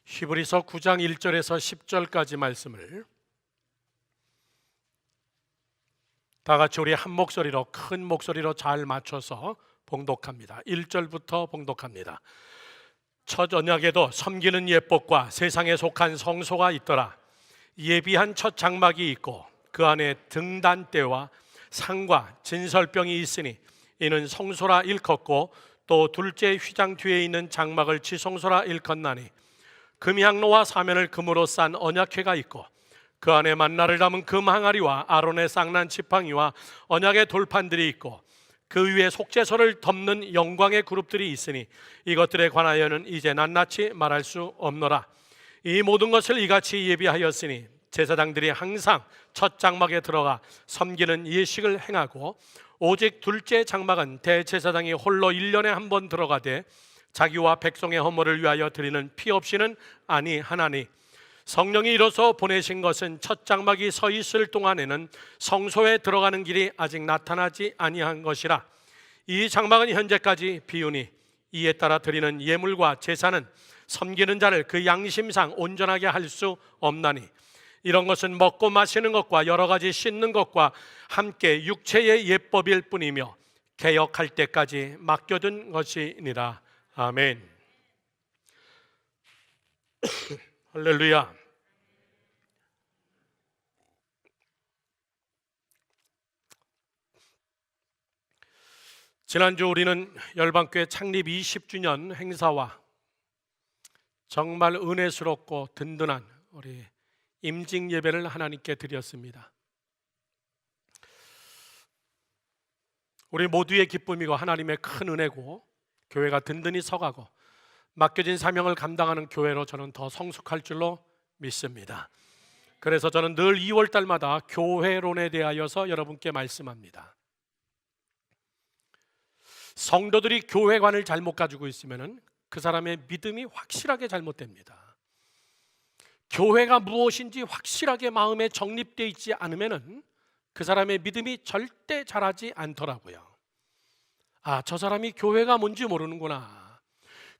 히브리서 9장 1절에서 10절까지 말씀을 다 같이 우리 한 목소리로, 큰 목소리로 잘 맞춰서 봉독합니다. 1절부터 봉독합니다. 첫 언약에도 섬기는 예법과 세상에 속한 성소가 있더라. 예비한 첫 장막이 있고 그 안에 등단대와 상과 진설병이 있으니 이는 성소라 일컫고, 또 둘째 휘장 뒤에 있는 장막을 지성소라 일컫나니 금향로와 사면을 금으로 싼 언약궤가 있고 그 안에 만나를 담은 금 항아리와 아론의 쌍난 지팡이와 언약의 돌판들이 있고 그 위에 속죄소를 덮는 영광의 그룹들이 있으니 이것들에 관하여는 이제 낱낱이 말할 수 없노라. 이 모든 것을 이같이 예비하였으니 제사장들이 항상 첫 장막에 들어가 섬기는 예식을 행하고, 오직 둘째 장막은 대제사장이 홀로 1년에 한 번 들어가되 자기와 백성의 허물을 위하여 드리는 피 없이는 아니하나니, 성령이 이로써 보내신 것은 첫 장막이 서 있을 동안에는 성소에 들어가는 길이 아직 나타나지 아니한 것이라. 이 장막은 현재까지 비우니 이에 따라 드리는 예물과 제사는 섬기는 자를 그 양심상 온전하게 할 수 없나니, 이런 것은 먹고 마시는 것과 여러 가지 씻는 것과 함께 육체의 예법일 뿐이며 개혁할 때까지 맡겨둔 것이니라. 아멘. 할렐루야. 지난주 우리는 열방교회 창립 20주년 행사와 정말 은혜스럽고 든든한 우리 임직 예배를 하나님께 드렸습니다. 우리 모두의 기쁨이고 하나님의 큰 은혜고, 교회가 든든히 서가고 맡겨진 사명을 감당하는 교회로 저는 더 성숙할 줄로 믿습니다. 그래서 저는 늘 2월 달마다 교회론에 대하여서 여러분께 말씀합니다. 성도들이 교회관을 잘못 가지고 있으면 그 사람의 믿음이 확실하게 잘못됩니다. 교회가 무엇인지 확실하게 마음에 정립되어 있지 않으면 그 사람의 믿음이 절대 자라지 않더라고요. 아, 저 사람이 교회가 뭔지 모르는구나.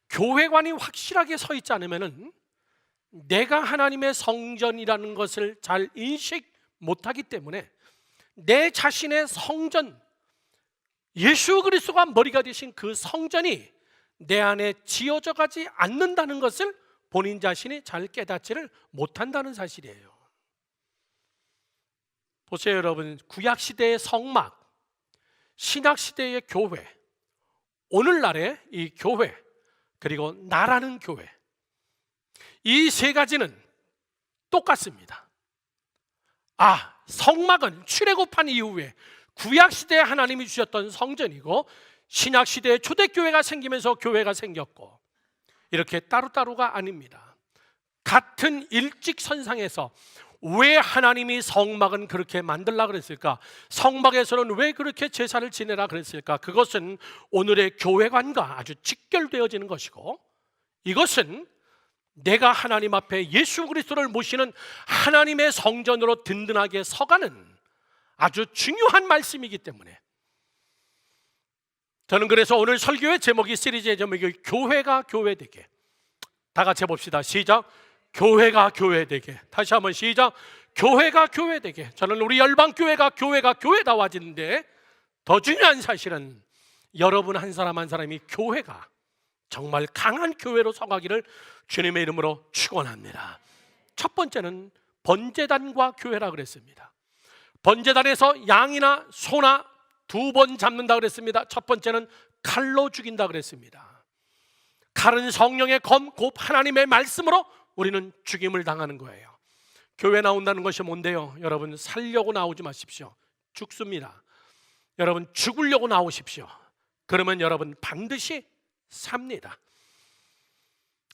교회관이 확실하게 서 있지 않으면 내가 하나님의 성전이라는 것을 잘 인식 못하기 때문에 내 자신의 성전, 예수 그리스도가 머리가 되신 그 성전이 내 안에 지어져 가지 않는다는 것을 본인 자신이 잘 깨닫지를 못한다는 사실이에요. 보세요 여러분, 구약시대의 성막, 신약시대의 교회, 오늘날의 이 교회, 그리고 나라는 교회, 이 세 가지는 똑같습니다. 성막은 출애굽한 이후에 구약시대에 하나님이 주셨던 성전이고, 신약시대에 초대교회가 생기면서 교회가 생겼고, 이렇게 따로따로가 아닙니다. 같은 일직선상에서 왜 하나님이 성막은 그렇게 만들라 그랬을까? 성막에서는 왜 그렇게 제사를 지내라 그랬을까? 그것은 오늘의 교회관과 아주 직결되어지는 것이고, 이것은 내가 하나님 앞에 예수 그리스도를 모시는 하나님의 성전으로 든든하게 서가는 아주 중요한 말씀이기 때문에, 저는 그래서 오늘 설교의 제목이, 시리즈의 제목이 교회가 교회되게. 다 같이 해봅시다. 시작. 교회가 교회되게. 다시 한번 시작. 교회가 교회되게. 저는 우리 열방교회가 교회다워지는데, 더 중요한 사실은 여러분 한 사람 한 사람이 교회가 정말 강한 교회로 서가기를 주님의 이름으로 축원합니다. 첫 번째는 번제단과 교회라 그랬습니다. 번제단에서 양이나 소나 2번 잡는다 그랬습니다. 첫 번째는 칼로 죽인다 그랬습니다. 칼은 성령의 검, 곧 하나님의 말씀으로 우리는 죽임을 당하는 거예요. 교회 나온다는 것이 뭔데요? 여러분, 살려고 나오지 마십시오. 죽습니다. 여러분, 죽으려고 나오십시오. 그러면 여러분 반드시 삽니다.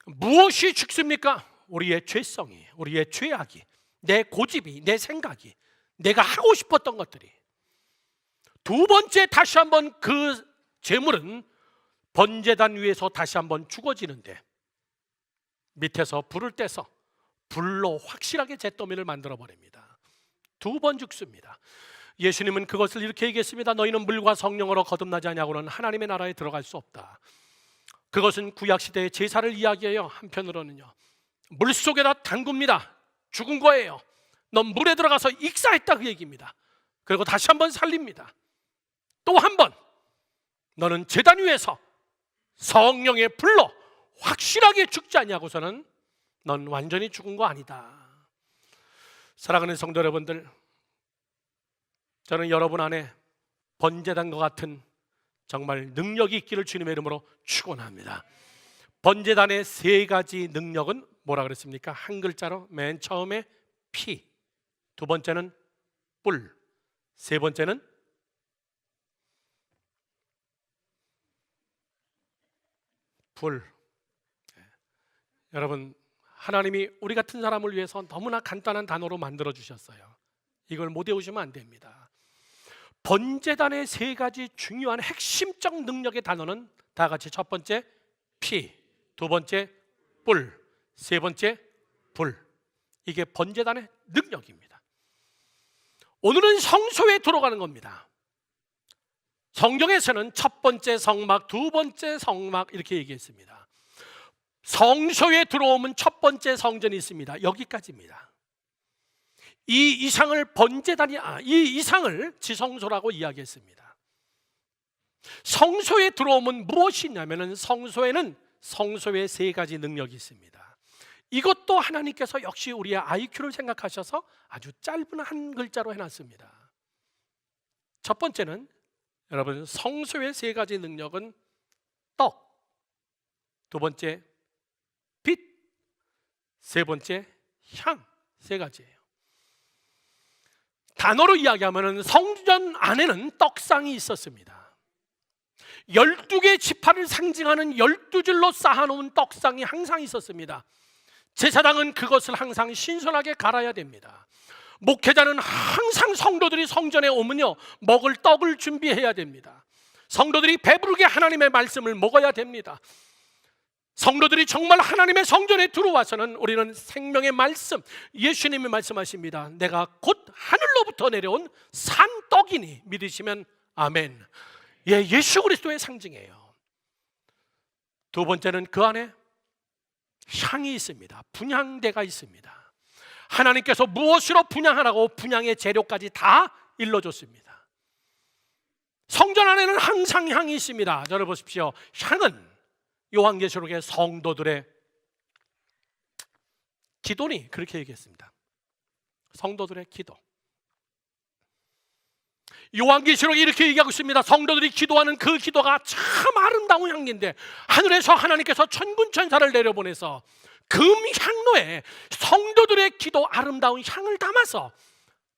무엇이 죽습니까? 우리의 죄성이, 우리의 죄악이, 내 고집이, 내 생각이, 내가 하고 싶었던 것들이. 두 번째, 다시 한번 그 제물은 번제단 위에서 다시 한번 죽어지는데, 밑에서 불을 떼서 불로 확실하게 잿더미를 만들어 버립니다. 2번 죽습니다. 예수님은 그것을 이렇게 얘기했습니다. 너희는 물과 성령으로 거듭나지 아니하고는 하나님의 나라에 들어갈 수 없다. 그것은 구약시대의 제사를 이야기해요. 한편으로는요, 물속에다 담굽니다. 죽은 거예요. 넌 물에 들어가서 익사했다, 그 얘기입니다. 그리고 다시 한번 살립니다. 또 한 번, 너는 제단 위에서 성령의 불로 확실하게 죽지 아니하고서는 넌 완전히 죽은 거 아니다. 사랑하는 성도 여러분들, 저는 여러분 안에 번제단과 같은 정말 능력이 있기를 주님의 이름으로 축원합니다. 번제단의 세 가지 능력은 뭐라 그랬습니까? 한 글자로 맨 처음에 피, 두 번째는 뿔, 세 번째는 불. 여러분, 하나님이 우리 같은 사람을 위해서 너무나 간단한 단어로 만들어 주셨어요. 이걸 못 외우시면 안 됩니다. 번제단의 세 가지 중요한 핵심적 능력의 단어는 다 같이 첫 번째 피, 두 번째 뿔, 세 번째 불. 이게 번제단의 능력입니다. 오늘은 성소에 들어가는 겁니다. 성경에서는 첫 번째 성막, 두 번째 성막 이렇게 얘기했습니다. 성소에 들어오면 첫 번째 성전이 있습니다. 여기까지입니다. 이 이상을 이 이상을 지성소라고 이야기했습니다. 성소에 들어오면 무엇이 있냐면은 성소에는 성소의 세 가지 능력이 있습니다. 이것도 하나님께서 역시 우리의 IQ를 생각하셔서 아주 짧은 한 글자로 해놨습니다. 첫 번째는 여러분, 성소의 세 가지 능력은 떡, 두 번째 빛, 세 번째 향, 세 가지예요. 단어로 이야기하면 성전 안에는 떡상이 있었습니다. 12개 지파를 상징하는 12줄로 쌓아놓은 떡상이 항상 있었습니다. 제사장은 그것을 항상 신선하게 갈아야 됩니다. 목회자는 항상 성도들이 성전에 오면요, 먹을 떡을 준비해야 됩니다. 성도들이 배부르게 하나님의 말씀을 먹어야 됩니다. 성도들이 정말 하나님의 성전에 들어와서는 우리는 생명의 말씀, 예수님이 말씀하십니다. 내가 곧 하늘로부터 내려온 산떡이니 믿으시면 아멘. 예, 예수 그리스도의 상징이에요. 두 번째는 그 안에 향이 있습니다. 분향대가 있습니다. 하나님께서 무엇으로 분향하라고 분향의 재료까지 다 일러줬습니다. 성전 안에는 항상 향이 있습니다. 저를 보십시오. 향은 요한계시록의 성도들의 기도니 그렇게 얘기했습니다. 성도들의 기도. 요한계시록이 이렇게 얘기하고 있습니다. 성도들이 기도하는 그 기도가 참 아름다운 향기인데 하늘에서 하나님께서 천군천사를 내려보내서 금향로에 성도들의 기도 아름다운 향을 담아서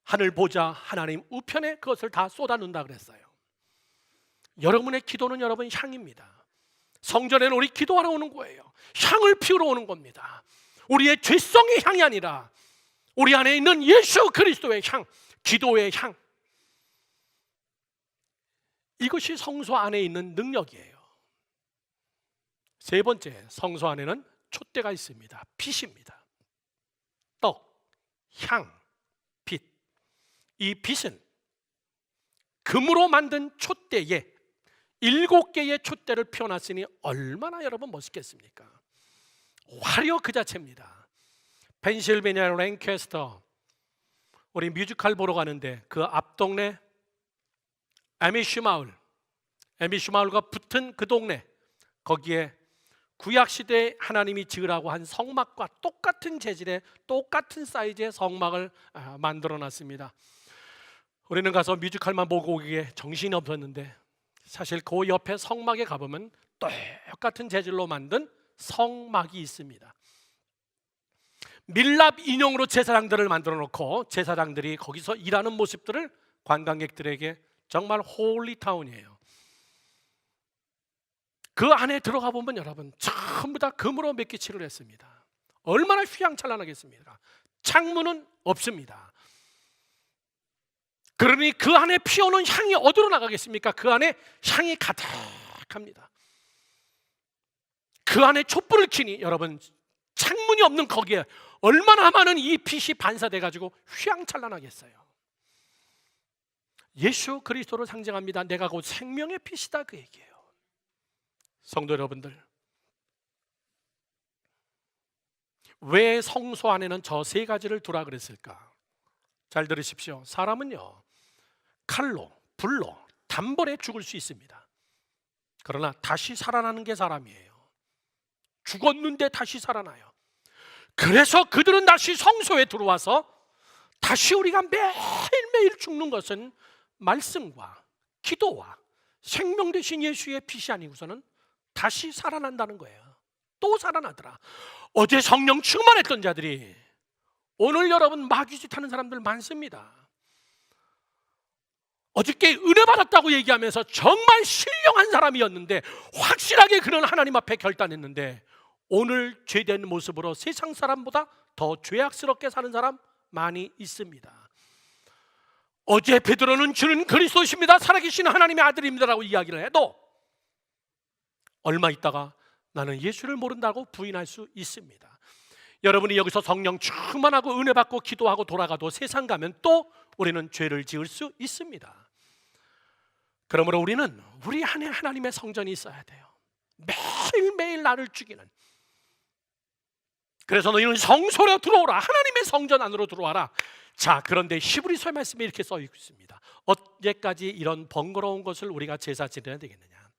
하늘 보자 하나님 우편에 그것을 다 쏟아놓는다 그랬어요. 여러분의 기도는 여러분 향입니다. 성전에는 우리 기도하러 오는 거예요. 향을 피우러 오는 겁니다. 우리의 죄성의 향이 아니라 우리 안에 있는 예수 그리스도의 향, 기도의 향. 이것이 성소 안에 있는 능력이에요. 세 번째, 성소 안에는 촛대가 있습니다. 빛입니다. 떡, 향, 빛. 이 빛은 금으로 만든 촛대에 7개의 촛대를 피워놨으니 얼마나 여러분 멋있겠습니까? 화려 그 자체입니다. 펜실베니아 랭캐스터 우리 뮤지컬 보러 가는데 그 앞동네 에미슈 마을과 붙은 그 동네, 거기에 구약시대에 하나님이 지으라고 한 성막과 똑같은 재질의 똑같은 사이즈의 성막을 만들어놨습니다. 우리는 가서 뮤지컬만 보고 오기에 정신이 없었는데 사실 그 옆에 성막에 가보면 똑같은 재질로 만든 성막이 있습니다. 밀랍 인형으로 제사장들을 만들어 놓고 제사장들이 거기서 일하는 모습들을 관광객들에게 정말 홀리타운이에요. 그 안에 들어가 보면 여러분 전부 다 금으로 몇 개 칠을 했습니다. 얼마나 휘황찬란하겠습니까? 창문은 없습니다. 그러니 그 안에 피어오는 향이 어디로 나가겠습니까? 그 안에 향이 가득합니다. 그 안에 촛불을 켜니 여러분 창문이 없는 거기에 얼마나 많은 이 빛이 반사돼 가지고 휘황찬란하겠어요. 예수 그리스도를 상징합니다. 내가 곧 생명의 빛이다 그 얘기예요. 성도 여러분들, 왜 성소 안에는 저 세 가지를 두라 그랬을까? 잘 들으십시오. 사람은요, 칼로, 불로 단번에 죽을 수 있습니다. 그러나 다시 살아나는 게 사람이에요. 죽었는데 다시 살아나요. 그래서 그들은 다시 성소에 들어와서 다시 우리가 매일매일 죽는 것은 말씀과 기도와 생명 되신 예수의 빛이 아니고서는 다시 살아난다는 거예요. 또 살아나더라. 어제 성령 충만했던 자들이 오늘 여러분 마귀짓 하는 사람들 많습니다. 어저께 은혜 받았다고 얘기하면서 정말 신령한 사람이었는데 확실하게 그는 하나님 앞에 결단했는데 오늘 죄된 모습으로 세상 사람보다 더 죄악스럽게 사는 사람 많이 있습니다. 어제 베드로는 주는 그리스도십니다, 살아계신 하나님의 아들입니다라고 이야기를 해도 얼마 있다가 나는 예수를 모른다고 부인할 수 있습니다. 여러분이 여기서 성령 충만하고 은혜 받고 기도하고 돌아가도 세상 가면 또 우리는 죄를 지을 수 있습니다. 그러므로 우리는 우리 안에 하나님의 성전이 있어야 돼요. 매일매일 나를 죽이는. 그래서 너희는 성소로 들어오라. 하나님의 성전 안으로 들어와라. 자, 그런데 히브리서의 말씀에 이렇게 써 있습니다. 언제까지 이런 번거로운 것을 우리가 제사 지내야 되겠느냐?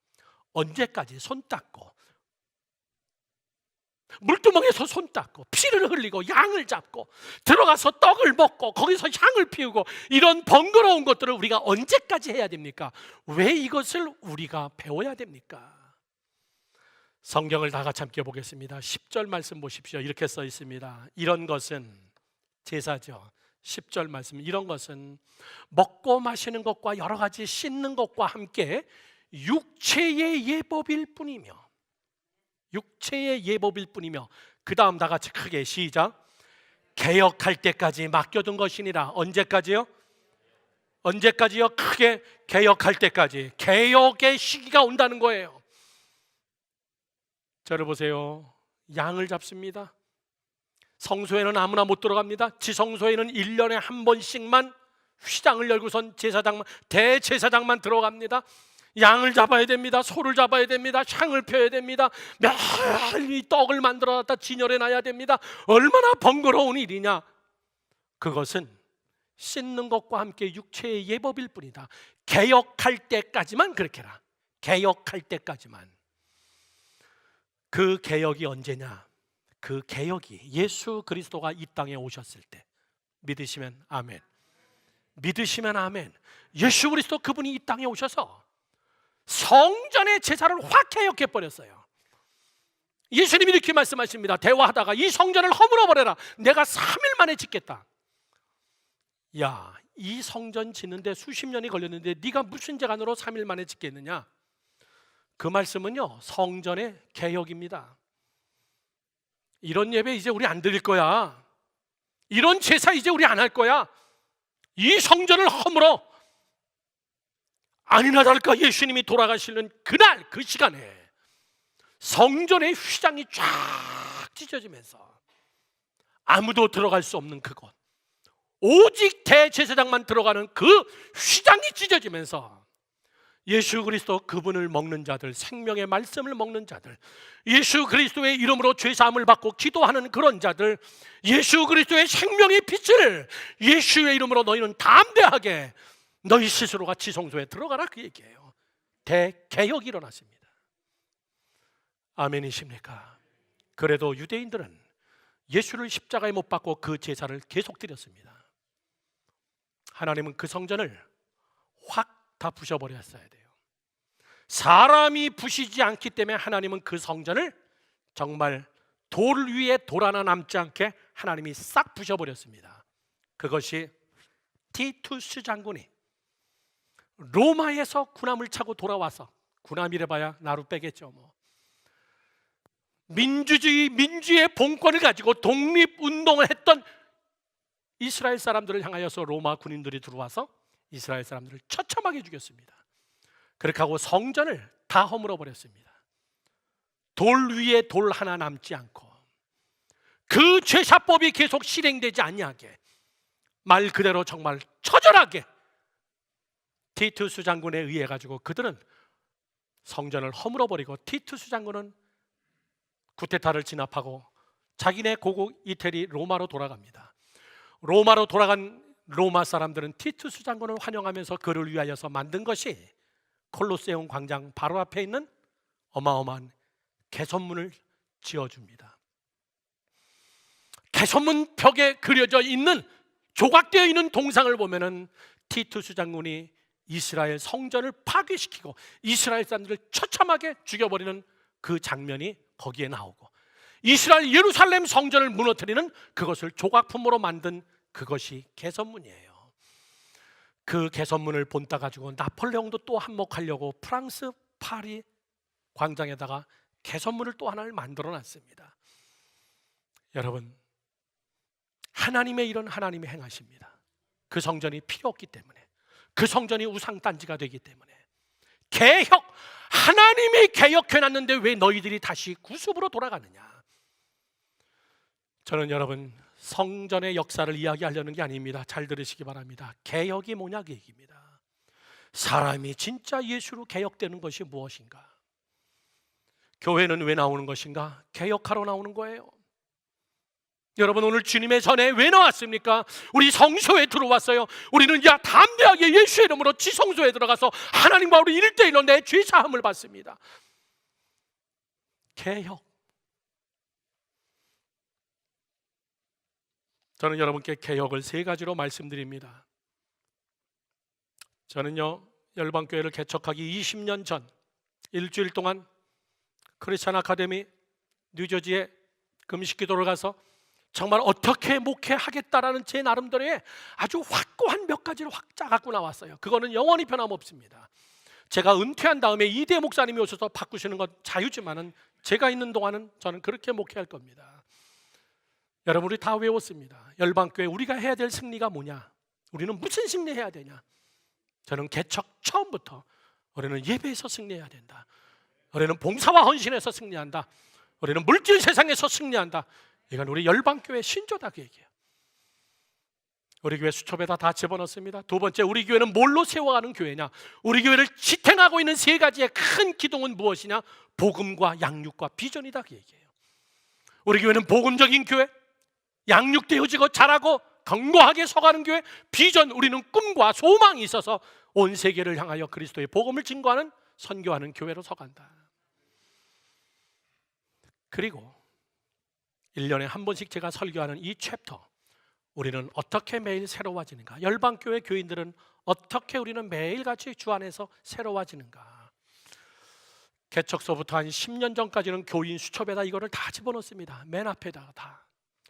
언제까지 손 닦고 물두멍에서 손 닦고 피를 흘리고 양을 잡고 들어가서 떡을 먹고 거기서 향을 피우고 이런 번거로운 것들을 우리가 언제까지 해야 됩니까? 왜 이것을 우리가 배워야 됩니까? 성경을 다 같이 함께 보겠습니다. 10절 말씀 보십시오. 이렇게 써 있습니다. 이런 것은 제사죠. 10절 말씀, 이런 것은 먹고 마시는 것과 여러 가지 씻는 것과 함께 육체의 예법일 뿐이며, 육체의 예법일 뿐이며, 그 다음 다 같이 크게 시작. 개혁할 때까지 맡겨둔 것이니라. 언제까지요? 언제까지요? 크게 개혁할 때까지. 개혁의 시기가 온다는 거예요. 저를 보세요. 양을 잡습니다. 성소에는 아무나 못 들어갑니다. 지성소에는 1년에 한 번씩만 휘장을 열고선 제사장만, 대제사장만 들어갑니다. 양을 잡아야 됩니다. 소를 잡아야 됩니다. 향을 펴야 됩니다. 매일 이 떡을 만들어놨다 진열해 놔야 됩니다. 얼마나 번거로운 일이냐. 그것은 씻는 것과 함께 육체의 예법일 뿐이다. 개혁할 때까지만 그렇게 해라. 개혁할 때까지만. 그 개혁이 언제냐? 그 개혁이 예수 그리스도가 이 땅에 오셨을 때. 믿으시면 아멘. 믿으시면 아멘. 예수 그리스도 그분이 이 땅에 오셔서 성전의 제사를 확 개혁해 버렸어요. 예수님이 이렇게 말씀하십니다. 대화하다가 이 성전을 허물어 버려라. 내가 3일 만에 짓겠다. 야, 이 성전 짓는데 수십 년이 걸렸는데 네가 무슨 재간으로 3일 만에 짓겠느냐? 그 말씀은요, 성전의 개혁입니다. 이런 예배 이제 우리 안 드릴 거야. 이런 제사 이제 우리 안 할 거야. 이 성전을 허물어. 아니나 다를까 예수님이 돌아가시는 그날 그 시간에 성전의 휘장이 쫙 찢어지면서 아무도 들어갈 수 없는 그곳, 오직 대제사장만 들어가는 그 휘장이 찢어지면서 예수 그리스도 그분을 먹는 자들, 생명의 말씀을 먹는 자들, 예수 그리스도의 이름으로 죄사함을 받고 기도하는 그런 자들, 예수 그리스도의 생명의 빛을 예수의 이름으로 너희는 담대하게 너희 스스로가 지성소에 들어가라, 그 얘기예요. 대개혁이 일어났습니다. 아멘이십니까? 그래도 유대인들은 예수를 십자가에 못 박고 그 제사를 계속 드렸습니다. 하나님은 그 성전을 확 다 부셔버렸어야 돼요. 사람이 부시지 않기 때문에 하나님은 그 성전을 정말 돌 위에 돌 하나 남지 않게 하나님이 싹 부셔버렸습니다. 그것이 티투스 장군이 로마에서 군함을 차고 돌아와서, 군함이래 봐야 나루 빼겠죠 뭐, 민주의 본권을 가지고 독립운동을 했던 이스라엘 사람들을 향하여서 로마 군인들이 들어와서 이스라엘 사람들을 처참하게 죽였습니다. 그렇게 하고 성전을 다 허물어 버렸습니다. 돌 위에 돌 하나 남지 않고 그 죄사법이 계속 실행되지 아니하게 말 그대로 정말 처절하게 티투스 장군에 의해 가지고 그들은 성전을 허물어 버리고, 티투스 장군은 쿠데타를 진압하고 자기네 고국 이태리 로마로 돌아갑니다. 로마로 돌아간 로마 사람들은 티투스 장군을 환영하면서 그를 위하여서 만든 것이 콜로세움 광장 바로 앞에 있는 어마어마한 개선문을 지어줍니다. 개선문 벽에 그려져 있는, 조각되어 있는 동상을 보면은 티투스 장군이 이스라엘 성전을 파괴시키고 이스라엘 사람들을 처참하게 죽여버리는 그 장면이 거기에 나오고, 이스라엘 예루살렘 성전을 무너뜨리는 그것을 조각품으로 만든 그것이 개선문이에요. 그 개선문을 본따 가지고 나폴레옹도 또 한몫하려고 프랑스 파리 광장에다가 개선문을 또 하나를 만들어 놨습니다. 여러분, 하나님의 일은 하나님이 행하십니다. 그 성전이 필요 없기 때문에, 그 성전이 우상단지가 되기 때문에. 개혁, 하나님이 개혁해놨는데 왜 너희들이 다시 구습으로 돌아가느냐. 저는 여러분, 성전의 역사를 이야기하려는 게 아닙니다. 잘 들으시기 바랍니다. 개혁이 뭐냐 그 얘기입니다. 사람이 진짜 예수로 개혁되는 것이 무엇인가? 교회는 왜 나오는 것인가? 개혁하러 나오는 거예요. 여러분, 오늘 주님의 전에 왜 나왔습니까? 우리 성소에 들어왔어요. 우리는 담대하게 예수의 이름으로 지성소에 들어가서 하나님과 우리 1대1로 내 죄 사함을 받습니다. 개혁. 저는 여러분께 개혁을 3가지로 말씀드립니다. 저는요, 열방교회를 개척하기 20년 전 일주일 동안 크리스천 아카데미 뉴저지에 금식기도를 가서 정말 어떻게 목회하겠다라는 제 나름대로의 아주 확고한 몇 가지를 확 짜갖고 나왔어요. 그거는 영원히 변함없습니다. 제가 은퇴한 다음에 이대 목사님이 오셔서 바꾸시는 건 자유지만은 제가 있는 동안은 저는 그렇게 목회할 겁니다. 여러분, 우리 다 외웠습니다. 열방교회 우리가 해야 될 승리가 뭐냐? 우리는 무슨 승리해야 되냐? 저는 개척 처음부터 우리는 예배에서 승리해야 된다. 우리는 봉사와 헌신에서 승리한다. 우리는 물질 세상에서 승리한다. 이건 우리 열방교회 신조다 그 얘기예요. 우리 교회 수첩에다 다 집어넣습니다. 2번째, 우리 교회는 뭘로 세워가는 교회냐? 우리 교회를 지탱하고 있는 3가지의 큰 기둥은 무엇이냐? 복음과 양육과 비전이다 그 얘기예요. 우리 교회는 복음적인 교회, 양육되어지고 자라고 견고하게 서가는 교회, 비전, 우리는 꿈과 소망이 있어서 온 세계를 향하여 그리스도의 복음을 증거하는, 선교하는 교회로 서간다. 그리고 1년에 한 번씩 제가 설교하는 이 챕터, 우리는 어떻게 매일 새로워지는가? 열방교회 교인들은 어떻게 우리는 매일같이 주 안에서 새로워지는가? 개척서부터 한 10년 전까지는 교인 수첩에다 이거를 다 집어넣습니다. 맨 앞에다가 다.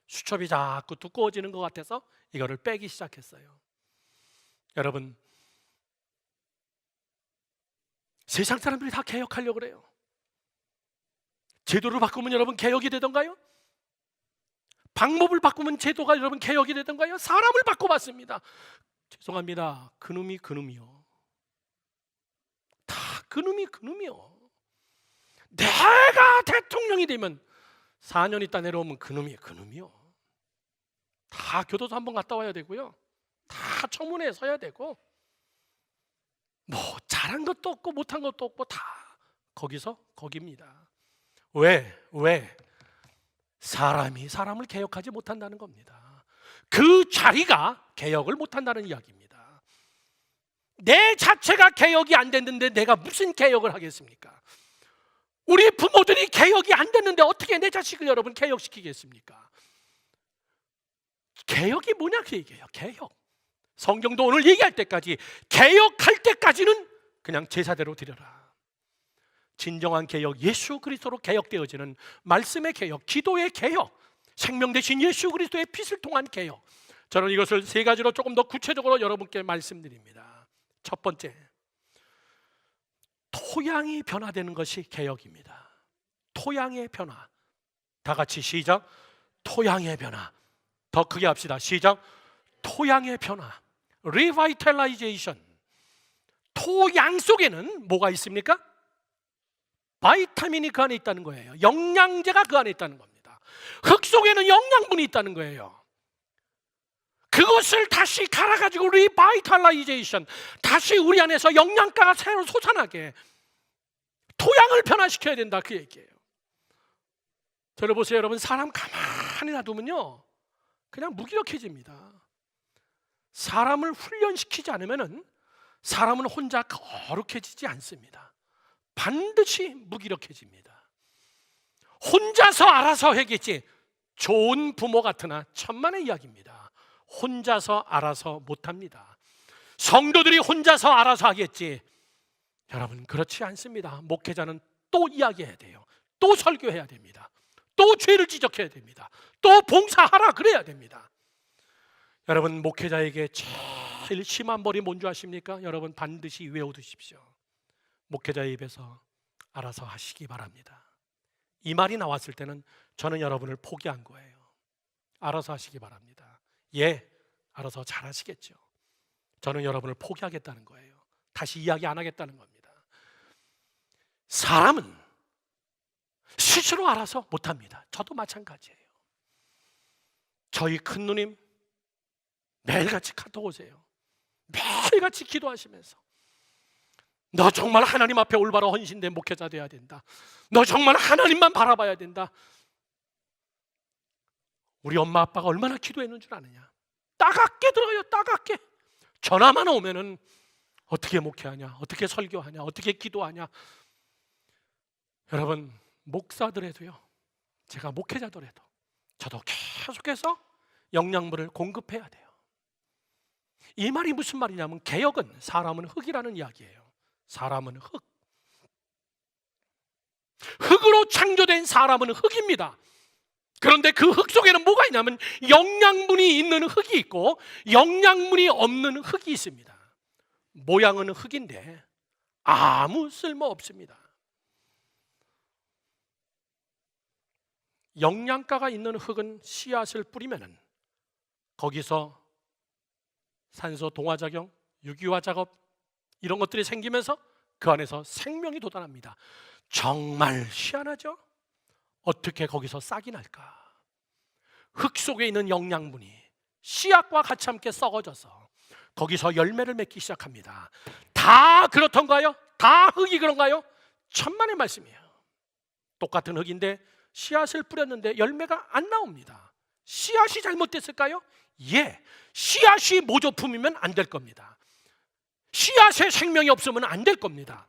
수첩이 자꾸 두꺼워지는 것 같아서 이거를 빼기 시작했어요. 여러분, 세상 사람들이 다 개혁하려고 그래요. 제도를 바꾸면 여러분 개혁이 되던가요? 방법을 바꾸면 제도가 여러분 개혁이 되던가요? 사람을 바꿔봤습니다. 죄송합니다. 그놈이 그놈이요. 다 그놈이요. 내가 대통령이 되면 4년 있다 내려오면 그놈이요. 다 교도소 한번 갔다 와야 되고요. 다 청문회에 서야 되고, 뭐 잘한 것도 없고 못한 것도 없고 다 거기서 거기입니다. 왜? 사람이 사람을 개혁하지 못한다는 겁니다. 그 자리가 개혁을 못한다는 이야기입니다. 내 자체가 개혁이 안 됐는데 내가 무슨 개혁을 하겠습니까? 우리 부모들이 개혁이 안 됐는데 어떻게 내 자식을 여러분 개혁시키겠습니까? 개혁이 뭐냐 그 얘기예요. 개혁. 성경도 오늘 얘기할 때까지, 개혁할 때까지는 그냥 제사대로 드려라. 진정한 개혁, 예수 그리스도로 개혁되어지는 말씀의 개혁, 기도의 개혁, 생명 대신 예수 그리스도의 빛을 통한 개혁. 저는 이것을 3가지로 조금 더 구체적으로 여러분께 말씀드립니다. 첫 번째, 토양이 변화되는 것이 개혁입니다. 토양의 변화. 다 같이 시작. 토양의 변화. 더 크게 합시다. 시작. 토양의 변화. Revitalization. 토양 속에는 뭐가 있습니까? 바이타민이 그 안에 있다는 거예요. 영양제가 그 안에 있다는 겁니다. 흙 속에는 영양분이 있다는 거예요. 그것을 다시 갈아가지고 리바이탈라이제이션, 다시 우리 안에서 영양가가 새로 솟아나게 토양을 변화시켜야 된다 그 얘기예요. 저를 보세요, 여러분. 사람 가만히 놔두면요, 그냥 무기력해집니다. 사람을 훈련시키지 않으면 사람은 혼자 거룩해지지 않습니다. 반드시 무기력해집니다. 혼자서 알아서 하겠지. 좋은 부모 같으나 천만의 이야기입니다. 혼자서 알아서 못합니다. 성도들이 혼자서 알아서 하겠지. 여러분, 그렇지 않습니다. 목회자는 또 이야기해야 돼요. 또 설교해야 됩니다. 또 죄를 지적해야 됩니다. 또 봉사하라 그래야 됩니다. 여러분, 목회자에게 제일 심한 벌이 뭔지 아십니까? 여러분, 반드시 외워두십시오. 목회자의 입에서 알아서 하시기 바랍니다. 이 말이 나왔을 때는 저는 여러분을 포기한 거예요. 알아서 하시기 바랍니다. 예, 알아서 잘 하시겠죠. 저는 여러분을 포기하겠다는 거예요. 다시 이야기 안 하겠다는 겁니다. 사람은 스스로 알아서 못합니다. 저도 마찬가지예요. 저희 큰 누님 매일같이 카톡 오세요. 매일같이 기도하시면서 너 정말 하나님 앞에 올바로 헌신된 목회자 돼야 된다. 너 정말 하나님만 바라봐야 된다. 우리 엄마 아빠가 얼마나 기도했는 줄 아느냐. 따갑게 들어요. 따갑게. 전화만 오면은 어떻게 목회하냐, 어떻게 설교하냐, 어떻게 기도하냐. 여러분, 목사들에도요, 제가 목회자더라도 저도 계속해서 영양분을 공급해야 돼요. 이 말이 무슨 말이냐면, 개역은 사람은 흙이라는 이야기예요. 사람은 흙. 흙으로 창조된 사람은 흙입니다. 그런데 그 흙 속에는 뭐가 있냐면 영양분이 있는 흙이 있고 영양분이 없는 흙이 있습니다. 모양은 흙인데 아무 쓸모 없습니다. 영양가가 있는 흙은 씨앗을 뿌리면은 거기서 산소 동화작용, 유기화 작업 이런 것들이 생기면서 그 안에서 생명이 돋아납니다. 정말 희한하죠? 어떻게 거기서 싹이 날까? 흙 속에 있는 영양분이 씨앗과 같이 함께 썩어져서 거기서 열매를 맺기 시작합니다. 다 그렇던가요? 다 흙이 그런가요? 천만의 말씀이에요. 똑같은 흙인데 씨앗을 뿌렸는데 열매가 안 나옵니다. 씨앗이 잘못됐을까요? 예, 씨앗이 모조품이면 안 될 겁니다. 씨앗에 생명이 없으면 안 될 겁니다.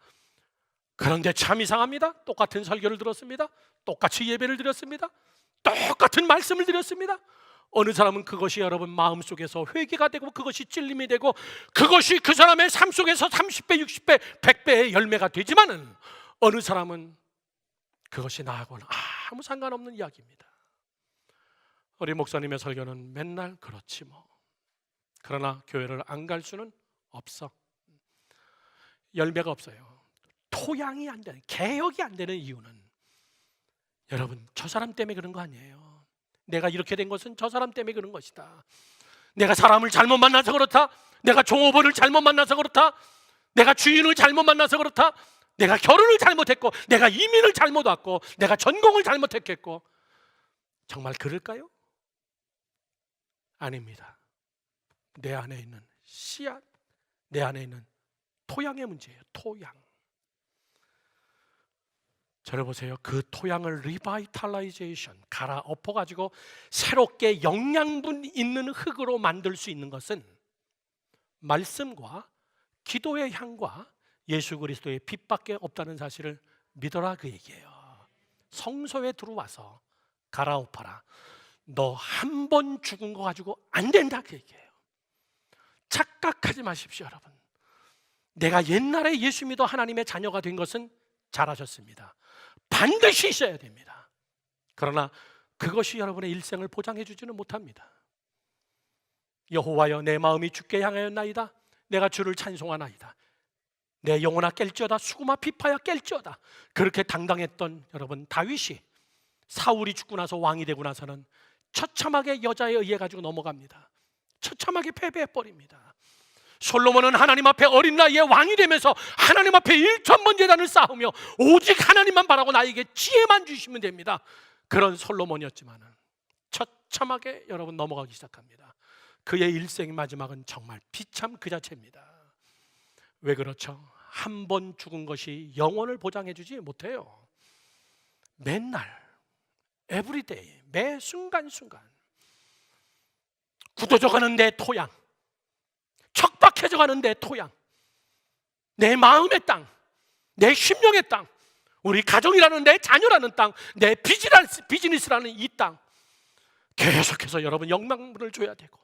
그런데 참 이상합니다. 똑같은 설교를 들었습니다. 똑같이 예배를 드렸습니다. 똑같은 말씀을 드렸습니다. 어느 사람은 그것이 여러분 마음속에서 회개가 되고 그것이 찔림이 되고 그것이 그 사람의 삶 속에서 30배, 60배, 100배의 열매가 되지만은 어느 사람은 그것이 나하고는 아무 상관없는 이야기입니다. 우리 목사님의 설교는 맨날 그렇지 뭐. 그러나 교회를 안 갈 수는 없어. 열매가 없어요. 토양이 안 되는, 개혁이 안 되는 이유는 여러분, 저 사람 때문에 그런 거 아니에요. 내가 이렇게 된 것은 저 사람 때문에 그런 것이다. 내가 사람을 잘못 만나서 그렇다. 내가 종업원을 잘못 만나서 그렇다. 내가 주인을 잘못 만나서 그렇다. 내가 결혼을 잘못했고 내가 이민을 잘못 왔고 내가 전공을 잘못했겠고. 정말 그럴까요? 아닙니다. 내 안에 있는 씨앗, 내 안에 있는 토양의 문제예요. 토양. 저를 보세요. 그 토양을 리바이탈라이제이션, 갈아 엎어가지고 새롭게 영양분 있는 흙으로 만들 수 있는 것은 말씀과 기도의 향과 예수 그리스도의 빛밖에 없다는 사실을 믿어라, 그 얘기예요. 성소에 들어와서 갈아엎어라. 너 한 번 죽은 거 가지고 안 된다, 그 얘기예요. 착각하지 마십시오, 여러분. 내가 옛날에 예수 믿어 하나님의 자녀가 된 것은 잘하셨습니다. 반드시 있어야 됩니다. 그러나 그것이 여러분의 일생을 보장해 주지는 못합니다. 여호와여, 내 마음이 주께 향하였나이다. 내가 주를 찬송하나이다. 내 영혼아 깰지어다. 수구마 피파야 깰지어다. 그렇게 당당했던 여러분 다윗이 사울이 죽고 나서 왕이 되고 나서는 처참하게 여자에 의해 가지고 넘어갑니다. 처참하게 패배해버립니다. 솔로몬은 하나님 앞에 어린 나이에 왕이 되면서 하나님 앞에 1,000번 제단을 쌓으며 오직 하나님만 바라고 나에게 지혜만 주시면 됩니다. 그런 솔로몬이었지만 처참하게 여러분 넘어가기 시작합니다. 그의 일생의 마지막은 정말 비참 그 자체입니다. 왜 그렇죠? 한 번 죽은 것이 영혼을 보장해 주지 못해요. 맨날 에브리데이, 매 순간순간 굳어져가는 내 토양, 척박해져가는 내 토양, 내 마음의 땅, 내 심령의 땅, 우리 가정이라는 내 자녀라는 땅, 내 비즈니스라는 이 땅, 계속해서 여러분 영광을 줘야 되고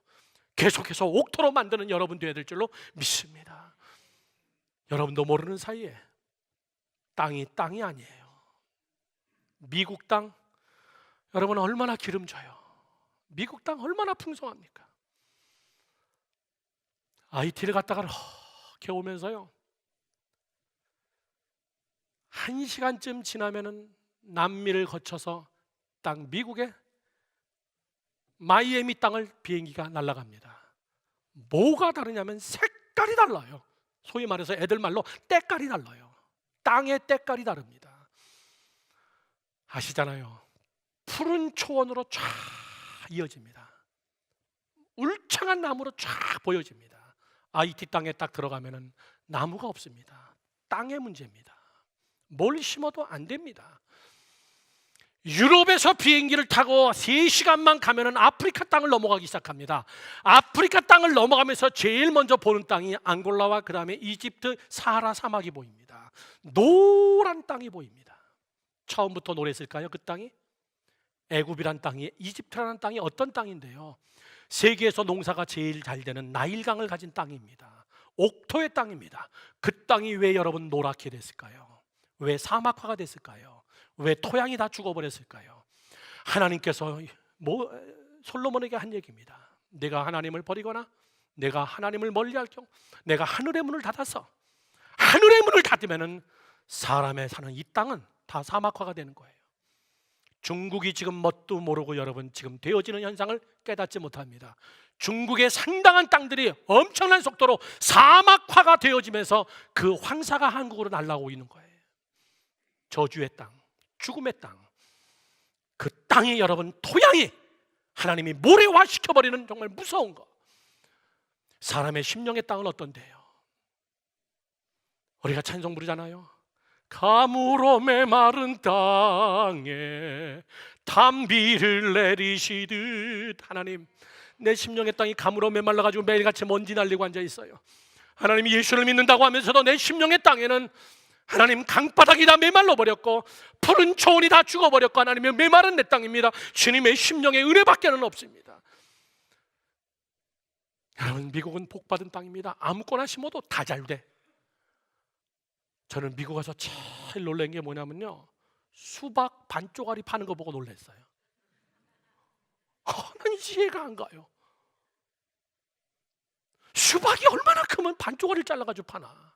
계속해서 옥토로 만드는 여러분 되어야 될 줄로 믿습니다. 여러분도 모르는 사이에 땅이 아니에요. 미국 땅, 여러분 얼마나 기름져요. 미국 땅 얼마나 풍성합니까? IT를 갔다가 이렇게 오면서요, 1시간쯤 지나면은 남미를 거쳐서 땅 미국의 마이애미 땅을 비행기가 날아갑니다. 뭐가 다르냐면 색깔이 달라요. 소위 말해서 애들 말로 때깔이 달라요. 땅의 때깔이 다릅니다. 아시잖아요. 푸른 초원으로 쫙 이어집니다. 울창한 나무로 쫙 보여집니다. IT 땅에 딱 들어가면은 나무가 없습니다. 땅의 문제입니다. 뭘 심어도 안 됩니다. 유럽에서 비행기를 타고 3시간만 가면은 아프리카 땅을 넘어가기 시작합니다. 아프리카 땅을 넘어가면서 제일 먼저 보는 땅이 앙골라와 그 다음에 이집트 사하라 사막이 보입니다. 노란 땅이 보입니다. 처음부터 노랬을까요? 그 땅이? 애굽이란 땅이, 이집트라는 땅이 어떤 땅인데요, 세계에서 농사가 제일 잘 되는 나일강을 가진 땅입니다. 옥토의 땅입니다. 그 땅이 왜 여러분 노랗게 됐을까요? 왜 사막화가 됐을까요? 왜 토양이 다 죽어버렸을까요? 하나님께서 솔로몬에게 한 얘기입니다. 내가 하나님을 버리거나 내가 하나님을 멀리할 경우 내가 하늘의 문을 닫아서, 하늘의 문을 닫으면은 사람의 사는 이 땅은 다 사막화가 되는 거예요. 중국이 지금 뭣도 모르고 여러분 지금 되어지는 현상을 깨닫지 못합니다. 중국의 상당한 땅들이 엄청난 속도로 사막화가 되어지면서 그 황사가 한국으로 날아오고 있는 거예요. 저주의 땅, 죽음의 땅, 그 땅이 여러분 토양이 하나님이 모래화시켜버리는 정말 무서운 거. 사람의 심령의 땅은 어떤데요? 우리가 찬송 부르잖아요. 가물어 메마른 땅에 담비를 내리시듯. 하나님, 내 심령의 땅이 가물어 메말라가지고 매일같이 먼지 날리고 앉아있어요. 하나님이 예수를 믿는다고 하면서도 내 심령의 땅에는 하나님 강바닥이 다 메말라 버렸고 푸른 초원이 다 죽어버렸고 하나님의 메마른 내 땅입니다. 주님의 심령의 은혜밖에는 없습니다. 여러분, 미국은 복받은 땅입니다. 아무거나 심어도 다 잘 돼. 저는 미국 가서 제일 놀란 게 뭐냐면요, 수박 반쪽알이 파는 거 보고 놀랐어요. 난 이해가 안 가요. 수박이 얼마나 크면 반쪽알을 잘라가지고 파나.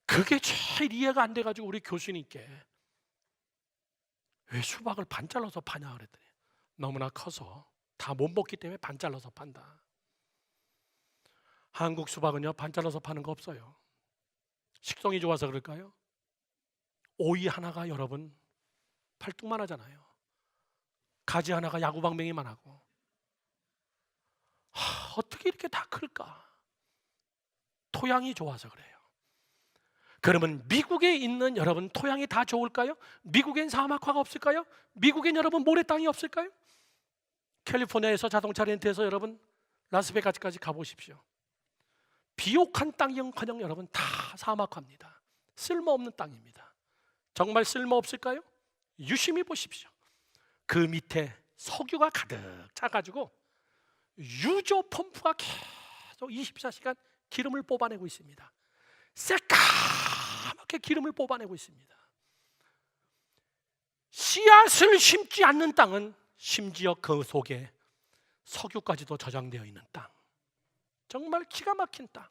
그게 제일 이해가 안 돼가지고 우리 교수님께 왜 수박을 반 잘라서 파냐 그랬더니 너무나 커서 다 못 먹기 때문에 반 잘라서 판다. 한국 수박은요, 반 잘라서 파는 거 없어요. 식성이 좋아서 그럴까요? 오이 하나가 여러분 팔뚝만 하잖아요. 가지 하나가 야구방망이만 하고. 어떻게 이렇게 다 클까? 토양이 좋아서 그래요. 그러면 미국에 있는 여러분 토양이 다 좋을까요? 미국엔 사막화가 없을까요? 미국엔 여러분 모래 땅이 없을까요? 캘리포니아에서 자동차 렌트해서 여러분 라스베가스까지 가보십시오. 비옥한 땅이커녕 여러분 다 사막화입니다. 쓸모없는 땅입니다. 정말 쓸모없을까요? 유심히 보십시오. 그 밑에 석유가 가득 차가지고 유조 펌프가 계속 24시간 기름을 뽑아내고 있습니다. 새까맣게 기름을 뽑아내고 있습니다. 씨앗을 심지 않는 땅은 심지어 그 속에 석유까지도 저장되어 있는 땅. 정말 기가 막힌 땅.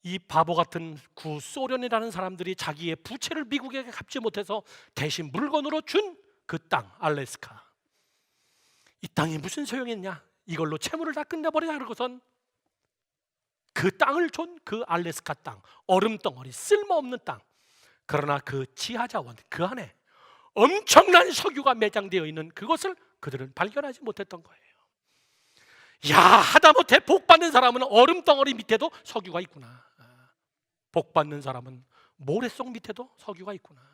이 바보 같은 구소련이라는 사람들이 자기의 부채를 미국에게 갚지 못해서 대신 물건으로 준 그 땅, 알래스카. 이 땅이 무슨 소용이냐? 이걸로 채무를 다 끝내버리자. 그러고선 그 땅을 준 그 알래스카 땅, 얼음덩어리, 쓸모없는 땅. 그러나 그 지하자원, 그 안에 엄청난 석유가 매장되어 있는 그것을 그들은 발견하지 못했던 거예요. 야, 하다못해 복받는 사람은 얼음덩어리 밑에도 석유가 있구나. 복받는 사람은 모래 속 밑에도 석유가 있구나.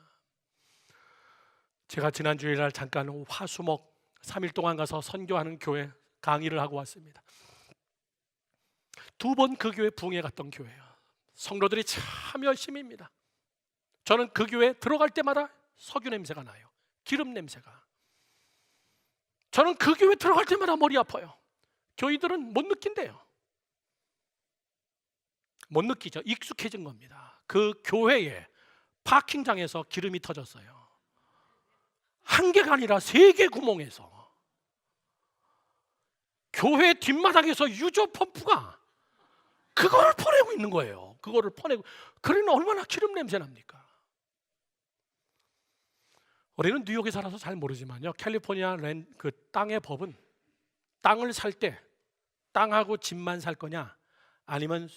제가 지난 주일날 잠깐 화수목 3일 동안 가서 선교하는 교회 강의를 하고 왔습니다. 2번 그 교회 부흥회 갔던 교회예요. 성도들이 참 열심입니다. 저는 그 교회 들어갈 때마다 석유 냄새가 나요. 기름 냄새가. 저는 그 교회 들어갈 때마다 머리 아파요. 교인들은 못 느낀대요. 못 느끼죠. 익숙해진 겁니다. 그 교회에 파킹장에서 기름이 터졌어요. 한 개가 아니라 3개 구멍에서. 교회 뒷마당에서 유조 펌프가 그거를 퍼내고 있는 거예요. 그거를 퍼내고. 그러면 얼마나 기름 냄새 납니까? 우리는 뉴욕에 살아서 잘 모르지만요, 캘리포니아 그 땅의 법은 땅을 살 때 땅하고 집만 살 거냐, 아니면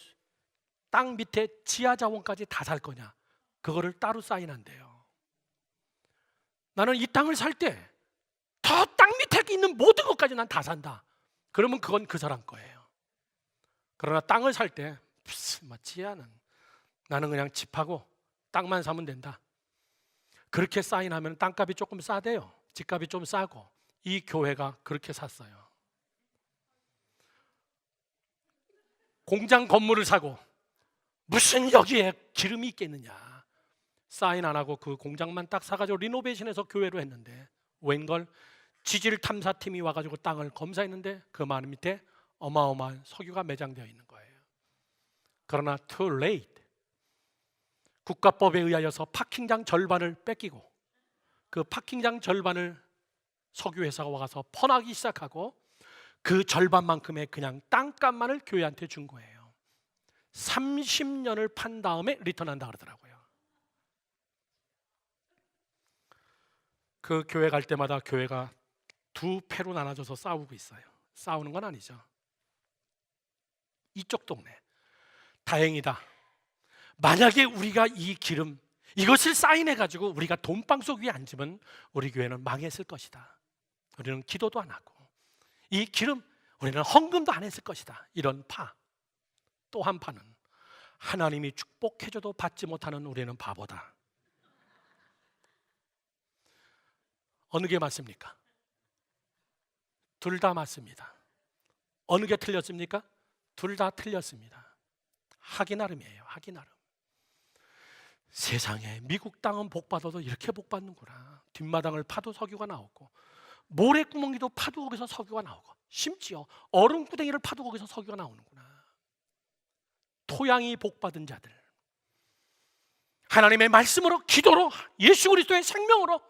땅 밑에 지하 자원까지 다 살 거냐, 그거를 따로 사인한대요. 나는 이 땅을 살 때 더 땅 밑에 있는 모든 것까지 난 다 산다. 그러면 그건 그 사람 거예요. 그러나 땅을 살 때 지하는, 나는 그냥 집하고 땅만 사면 된다. 그렇게 사인하면 땅값이 조금 싸대요. 집값이 좀 싸고. 이 교회가 그렇게 샀어요. 공장 건물을 사고 무슨 여기에 기름이 있겠느냐, 사인 안 하고 그 공장만 딱 사가지고 리노베이션해서 교회로 했는데, 웬걸 지질 탐사팀이 와가지고 땅을 검사했는데 그 말 밑에 어마어마한 석유가 매장되어 있는 거예요. 그러나 too late. 국가법에 의하여서 파킹장 절반을 뺏기고 그 파킹장 절반을 석유회사가 와서 퍼나기 시작하고 그 절반만큼의 그냥 땅값만을 교회한테 준 거예요. 30년을 판 다음에 리턴한다 그러더라고요. 그 교회 갈 때마다 교회가 2패로 나눠져서 싸우고 있어요. 싸우는 건 아니죠. 이쪽 동네, 다행이다. 만약에 우리가 이 기름, 이것을 사인해가지고 우리가 돈방석 위에 앉으면 우리 교회는 망했을 것이다. 우리는 기도도 안 하고 이 기름, 우리는 헌금도 안 했을 것이다. 이런 파. 또 한 파는 하나님이 축복해줘도 받지 못하는 우리는 바보다. 어느 게 맞습니까? 둘 다 맞습니다. 어느 게 틀렸습니까? 둘 다 틀렸습니다. 하기 나름이에요. 하기 나름. 세상에 미국 땅은 복받아도 이렇게 복받는구나. 뒷마당을 파도 석유가 나오고, 모래구멍이도 파도 거기서 석유가 나오고, 심지어 얼음구덩이를 파도 거기서 석유가 나오는구나. 토양이 복받은 자들, 하나님의 말씀으로, 기도로, 예수 그리스도의 생명으로,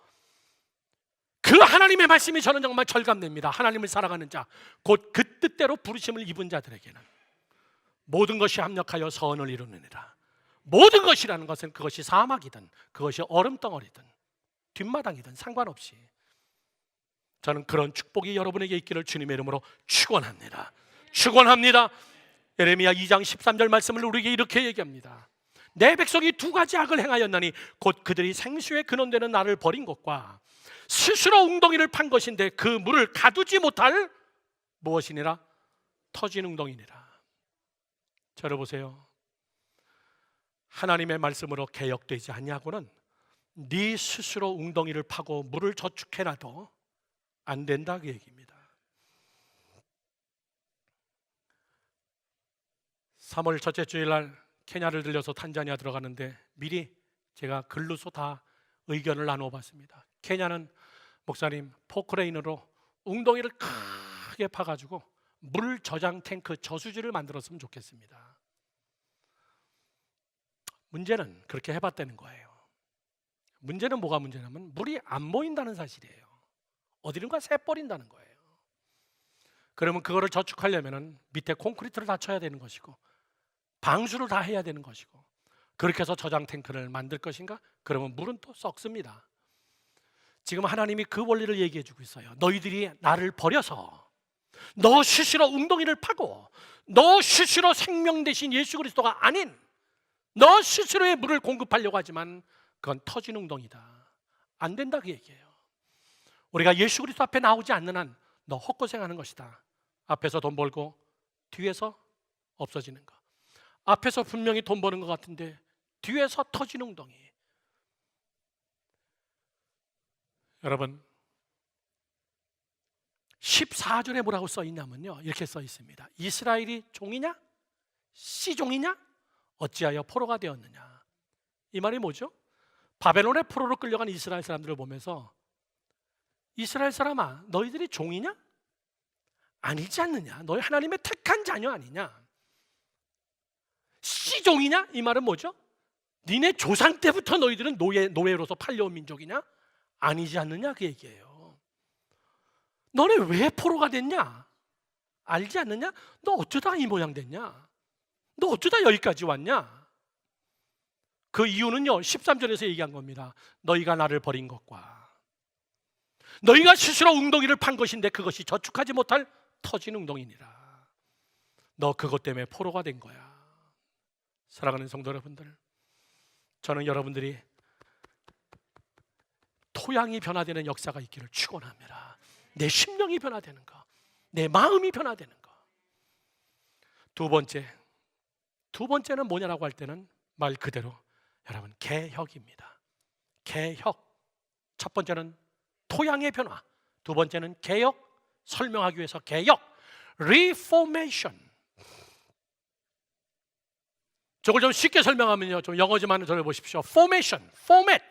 그 하나님의 말씀이 저는 정말 절감됩니다. 하나님을 살아가는 자, 곧 그 뜻대로 부르심을 입은 자들에게는 모든 것이 합력하여 선을 이루느니라. 모든 것이라는 것은 그것이 사막이든 그것이 얼음덩어리든 뒷마당이든 상관없이 저는 그런 축복이 여러분에게 있기를 주님의 이름으로 축원합니다. 축원합니다. 예레미야 2장 13절 말씀을 우리에게 이렇게 얘기합니다. 내 백성이 2가지 악을 행하였나니 곧 그들이 생수의 근원되는 나를 버린 것과 스스로 웅덩이를 판 것인데 그 물을 가두지 못할 무엇이니라? 터진 웅덩이니라. 들어보세요. 하나님의 말씀으로 개혁되지 않냐고는 네 스스로 웅덩이를 파고 물을 저축해놔도 안 된다, 그 얘기입니다. 3월 첫째 주일날 케냐를 들려서 탄자니아 들어가는데 미리 제가 글로서 다 의견을 나눠봤습니다. 케냐는 목사님 포크레인으로 웅덩이를 크게 파가지고 물 저장 탱크 저수지를 만들었으면 좋겠습니다. 문제는 그렇게 해봤다는 거예요. 문제는 뭐가 문제냐면 물이 안 모인다는 사실이에요. 어디론가 새버린다는 거예요. 그러면 그거를 저축하려면 밑에 콘크리트를 다 쳐야 되는 것이고 방수를 다 해야 되는 것이고, 그렇게 해서 저장 탱크를 만들 것인가? 그러면 물은 또 썩습니다. 지금 하나님이 그 원리를 얘기해 주고 있어요. 너희들이 나를 버려서 너 스스로 웅덩이를 파고 너 스스로 생명 대신 예수 그리스도가 아닌 너 스스로의 물을 공급하려고 하지만 그건 터진 웅덩이다. 안 된다, 그 얘기예요. 우리가 예수 그리스도 앞에 나오지 않는 한 너 헛고생하는 것이다. 앞에서 돈 벌고 뒤에서 없어지는 거. 앞에서 분명히 돈 버는 것 같은데 뒤에서 터진 웅덩이. 여러분 14절에 뭐라고 써 있냐면요, 이렇게 써 있습니다. 이스라엘이 종이냐? 씨종이냐? 어찌하여 포로가 되었느냐? 이 말이 뭐죠? 바벨론의 포로로 끌려간 이스라엘 사람들을 보면서 이스라엘 사람아, 너희들이 종이냐? 아니지 않느냐? 너희 하나님의 택한 자녀 아니냐? 씨종이냐? 이 말은 뭐죠? 니네 조상 때부터 너희들은 노예로서 팔려온 민족이냐? 아니지 않느냐? 그 얘기예요. 너네 왜 포로가 됐냐? 알지 않느냐? 너 어쩌다 이 모양 됐냐? 너 어쩌다 여기까지 왔냐? 그 이유는요, 13절에서 얘기한 겁니다. 너희가 나를 버린 것과 너희가 스스로 웅덩이를 판 것인데 그것이 저축하지 못할 터진 웅덩이니라. 너 그것 때문에 포로가 된 거야. 사랑하는 성도 여러분들, 저는 여러분들이 토양이 변화되는 역사가 있기를 축원합니다. 내 심령이 변화되는 거, 내 마음이 변화되는 거. 두 번째는 뭐냐라고 할 때는 말 그대로 여러분 개혁입니다. 개혁. 첫 번째는 토양의 변화, 두 번째는 개혁. 설명하기 위해서 개혁, reformation. 저걸 좀 쉽게 설명하면요, 좀 영어 좀 하나 들어보십시오. formation, format.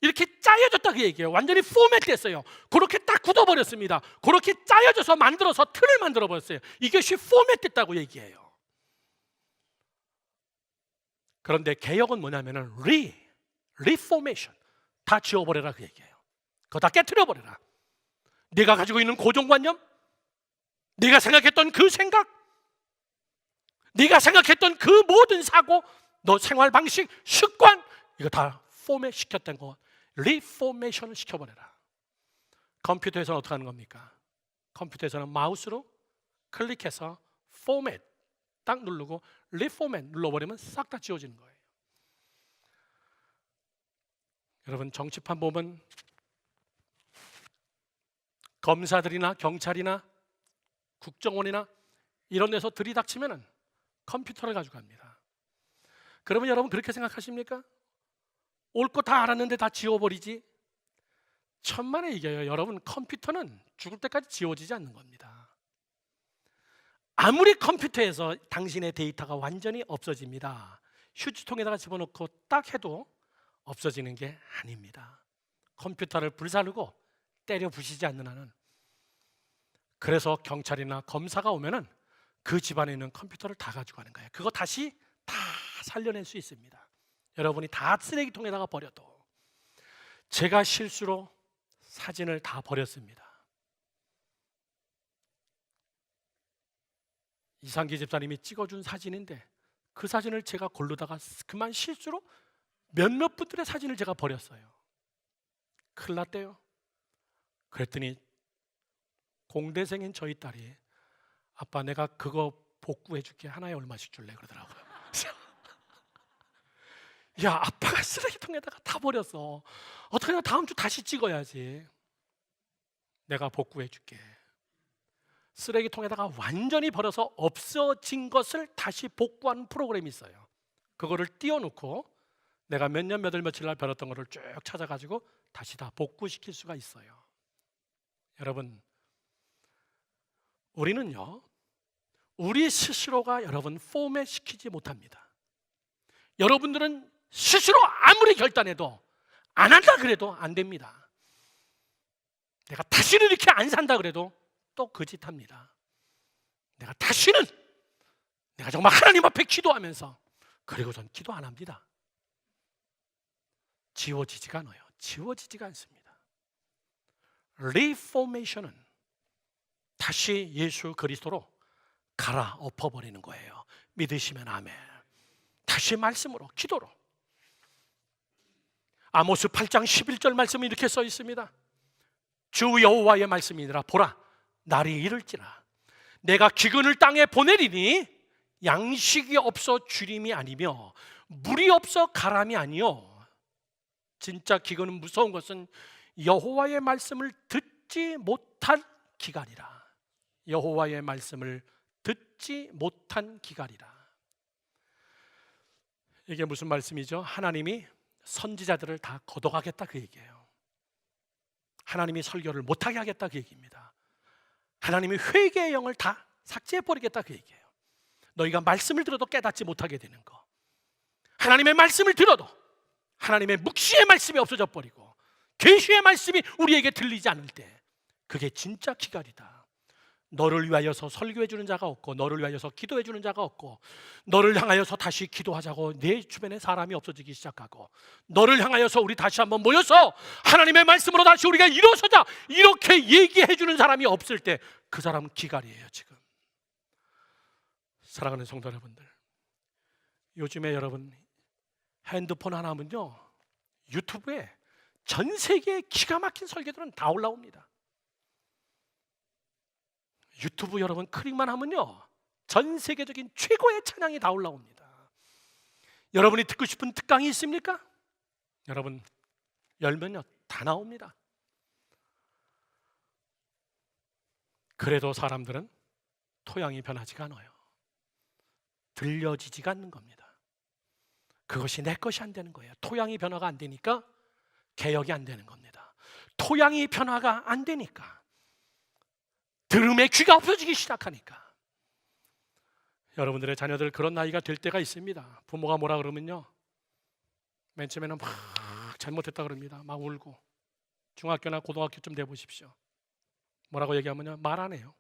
이렇게 짜여졌다 그 얘기예요. 완전히 포맷 됐어요. 그렇게 딱 굳어버렸습니다. 그렇게 짜여져서 만들어서 틀을 만들어버렸어요. 이것이 포맷 됐다고 얘기해요. 그런데 개혁은 뭐냐면은 reformation. 다 지워버려라 그 얘기예요. 그거 다 깨트려버려라. 내가 가지고 있는 고정관념, 내가 생각했던 그 생각, 네가 생각했던 그 모든 사고, 너 생활 방식, 습관, 이거 다 포맷 시켰던 거, 리포메이션을 시켜버려라. 컴퓨터에서는 어떻게 하는 겁니까? 컴퓨터에서는 마우스로 클릭해서 포맷 딱 누르고 리포맷 눌러버리면 싹 다 지워지는 거예요. 여러분 정치판 보면 검사들이나 경찰이나 국정원이나 이런 데서 들이닥치면은 컴퓨터를 가지고 갑니다. 그러면 여러분 그렇게 생각하십니까? 올 거 다 알았는데 다 지워버리지? 천만에 이겨요. 여러분 컴퓨터는 죽을 때까지 지워지지 않는 겁니다. 아무리 컴퓨터에서 당신의 데이터가 완전히 없어집니다. 휴지통에다가 집어넣고 딱 해도 없어지는 게 아닙니다. 컴퓨터를 불사르고 때려 부시지 않는 한은. 그래서 경찰이나 검사가 오면은 그 집안에 있는 컴퓨터를 다 가지고 가는 거예요. 그거 다시 다 살려낼 수 있습니다. 여러분이 다 쓰레기통에다가 버려도. 제가 실수로 사진을 다 버렸습니다. 이상기 집사님이 찍어준 사진인데 그 사진을 제가 고르다가 그만 실수로 몇몇 분들의 사진을 제가 버렸어요. 큰일 났대요. 그랬더니 공대생인 저희 딸이 아빠 내가 그거 복구해 줄게. 하나에 얼마씩 줄래? 그러더라고요. 야, 아빠가 쓰레기통에다가 다 버렸어. 어떡하냐, 다음 주 다시 찍어야지. 내가 복구해 줄게. 쓰레기통에다가 완전히 버려서 없어진 것을 다시 복구하는 프로그램이 있어요. 그거를 띄워놓고 내가 몇 년 몇 월 며칠 날 버렸던 거를 쭉 찾아가지고 다시 다 복구시킬 수가 있어요. 여러분, 우리는요, 우리 스스로가 여러분 포맷 시키지 못합니다. 여러분들은 스스로 아무리 결단해도 안 한다 그래도 안 됩니다. 내가 다시는 이렇게 안 산다 그래도 또 그 짓 합니다. 내가 다시는, 내가 정말 하나님 앞에 기도하면서, 그리고 전 기도 안 합니다. 지워지지가 않아요. 지워지지가 않습니다. 리포메이션은 다시 예수 그리스도로 갈아엎어버리는 거예요. 믿으시면 아멘. 다시 말씀으로, 기도로. 아모스 8장 11절 말씀이 이렇게 써 있습니다. 주 여호와의 말씀이니라. 보라, 날이 이를지라 내가 기근을 땅에 보내리니 양식이 없어 주림이 아니며 물이 없어 가람이 아니요. 진짜 기근은 무서운 것은 여호와의 말씀을 듣지 못한 기갈이라. 여호와의 말씀을 듣지 못한 기갈이라. 이게 무슨 말씀이죠? 하나님이 선지자들을 다 걷어가겠다 그 얘기예요. 하나님이 설교를 못하게 하겠다 그 얘기입니다. 하나님이 회개의 영을 다 삭제해버리겠다 그 얘기예요. 너희가 말씀을 들어도 깨닫지 못하게 되는 거, 하나님의 말씀을 들어도 하나님의 묵시의 말씀이 없어져 버리고 계시의 말씀이 우리에게 들리지 않을 때, 그게 진짜 기갈이다. 너를 위하여서 설교해 주는 자가 없고, 너를 위하여서 기도해 주는 자가 없고, 너를 향하여서 다시 기도하자고 내 주변에 사람이 없어지기 시작하고, 너를 향하여서 우리 다시 한번 모여서 하나님의 말씀으로 다시 우리가 일어서자, 이렇게 얘기해 주는 사람이 없을 때 그 사람은 기갈이에요. 지금 사랑하는 성도 여러분들, 요즘에 여러분 핸드폰 하나면요, 유튜브에 전 세계의 기가 막힌 설교들은 다 올라옵니다. 유튜브 여러분 클릭만 하면요, 전 세계적인 최고의 찬양이 다 올라옵니다. 여러분이 듣고 싶은 특강이 있습니까? 여러분 열면요 다 나옵니다. 그래도 사람들은 토양이 변하지가 않아요. 들려지지가 않는 겁니다. 그것이 내 것이 안 되는 거예요. 토양이 변화가 안 되니까 개혁이 안 되는 겁니다. 토양이 변화가 안 되니까 들음의 귀가 없어지기 시작하니까. 여러분들의 자녀들 그런 나이가 될 때가 있습니다. 부모가 뭐라 그러면요, 맨 처음에는 막 잘못했다 그럽니다. 막 울고. 중학교나 고등학교쯤 돼 보십시오. 뭐라고 얘기하면요, 말 안 해요.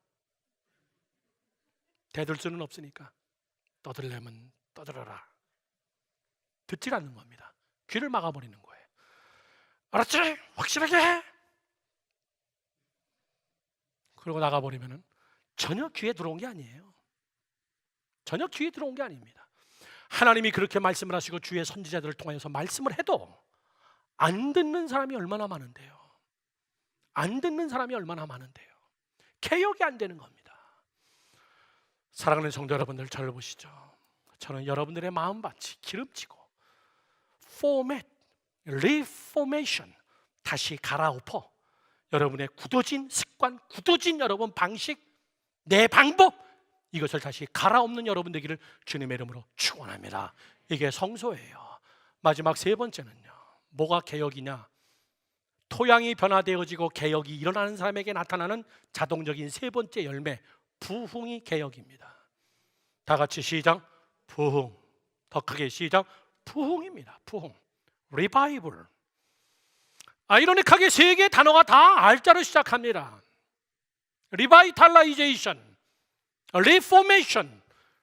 대들 수는 없으니까. 떠들려면 떠들어라. 듣질 않는 겁니다. 귀를 막아버리는 거예요. 알았지? 확실하게 해. 그러고 나가버리면 전혀 귀에 들어온 게 아니에요. 전혀 귀에 들어온 게 아닙니다. 하나님이 그렇게 말씀을 하시고 주의 선지자들을 통하여서 말씀을 해도 안 듣는 사람이 얼마나 많은데요. 안 듣는 사람이 얼마나 많은데요. 개혁이 안 되는 겁니다. 사랑하는 성도 여러분들, 저를 보시죠. 저는 여러분들의 마음밭이 기름지고 포맷, 리포메이션, 다시 갈아엎어 여러분의 굳어진 습관, 굳어진 여러분 방식, 내 방법, 이것을 다시 갈아엎는 여러분 되기를 주님의 이름으로 축원합니다. 이게 성소예요. 마지막 세 번째는요, 뭐가 개혁이냐? 토양이 변화되어지고 개혁이 일어나는 사람에게 나타나는 자동적인 세 번째 열매, 부흥이 개혁입니다. 다 같이 시작. 부흥. 더 크게 시작. 부흥입니다. 부흥. 리바이벌. 아이러닉하게 세 개의 단어가 다 R자로 시작합니다. 리바이탈라이제이션, 리포메이션,